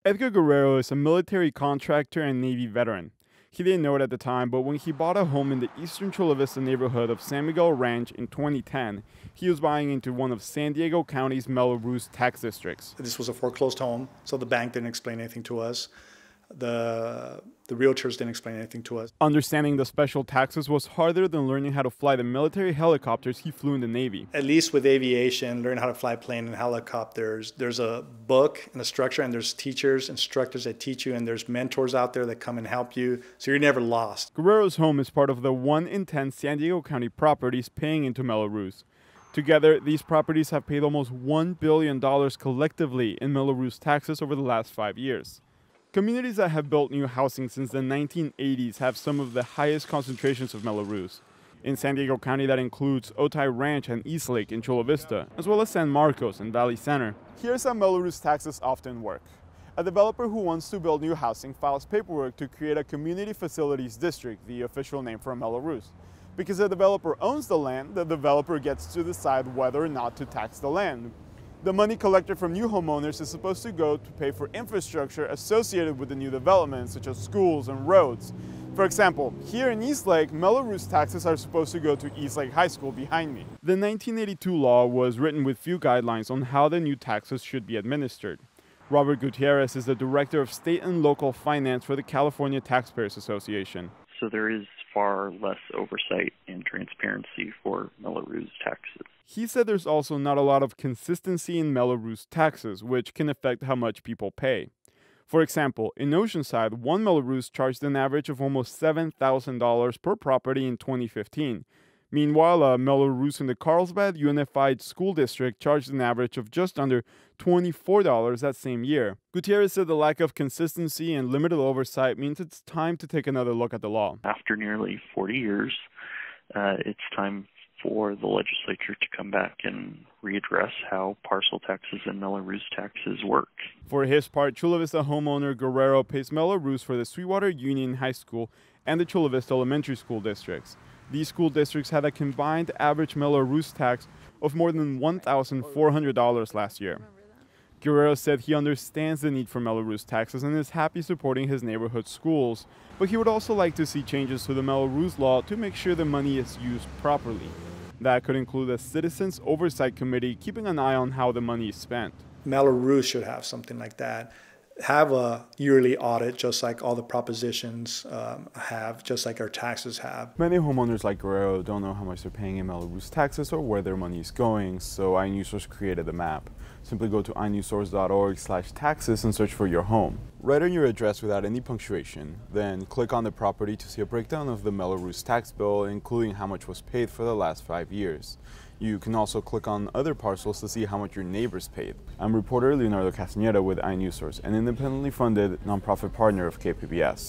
Edgar Guerrero is a military contractor and Navy veteran. He didn't know it at the time, but when he bought a home in the eastern Chula Vista neighborhood of San Miguel Ranch in 2010, he was buying into one of San Diego County's Mello-Roos tax districts. This was a foreclosed home, so the bank didn't explain anything to us. The realtors didn't explain anything to us. Understanding the special taxes was harder than learning how to fly the military helicopters he flew in the Navy. At least with aviation, learn how to fly plane and helicopters. There's a book and a structure, and there's teachers, instructors that teach you, and there's mentors out there that come and help you, so you're never lost. Guerrero's home is part of the 1 in 10 San Diego County properties paying into Mello-Roos. Together, these properties have paid almost $1 billion collectively in Mello-Roos taxes over the last 5 years. Communities that have built new housing since the 1980s have some of the highest concentrations of Mello-Roos. In San Diego County, that includes Otay Ranch and East Lake in Chula Vista, as well as San Marcos and Valley Center. Here's how Mello-Roos taxes often work. A developer who wants to build new housing files paperwork to create a community facilities district, the official name for Mello-Roos. Because the developer owns the land, the developer gets to decide whether or not to tax the land. The money collected from new homeowners is supposed to go to pay for infrastructure associated with the new developments, such as schools and roads. For example, here in East Lake, Mello-Roos taxes are supposed to go to East Lake High School behind me. The 1982 law was written with few guidelines on how the new taxes should be administered. Robert Gutierrez is the Director of State and Local Finance for the California Taxpayers Association. So there is far less oversight and transparency for Mello-Roos taxes. He said there's also not a lot of consistency in Mello-Roos taxes, which can affect how much people pay. For example, in Oceanside, one Mello-Roos charged an average of almost $7,000 per property in 2015. Meanwhile, a Mello-Roos in the Carlsbad Unified School District charged an average of just under $24 that same year. Gutierrez said the lack of consistency and limited oversight means it's time to take another look at the law. After nearly 40 years, it's time for the legislature to come back and readdress how parcel taxes and Mello-Roos taxes work. For his part, Chula Vista homeowner Guerrero pays Mello-Roos for the Sweetwater Union High School and the Chula Vista Elementary School districts. These school districts had a combined average Mello-Roos tax of more than $1,400 last year. Guerrero said he understands the need for Mello-Roos taxes and is happy supporting his neighborhood schools, but he would also like to see changes to the Mello-Roos law to make sure the money is used properly. That could include a citizens oversight committee keeping an eye on how the money is spent. Mello-Roos should have something like that. Have a yearly audit, just like all the propositions have, just like our taxes have. Many homeowners like Guerrero don't know how much they're paying in Mello-Roos taxes or where their money is going, so iNewsSource created a map. Simply go to inewsource.org/taxes and search for your home. Write in your address without any punctuation, then click on the property to see a breakdown of the Mello-Roos tax bill, including how much was paid for the last 5 years. You can also click on other parcels to see how much your neighbors paid. I'm reporter Leonardo Castaneda with iNewsSource, an independently funded nonprofit partner of KPBS.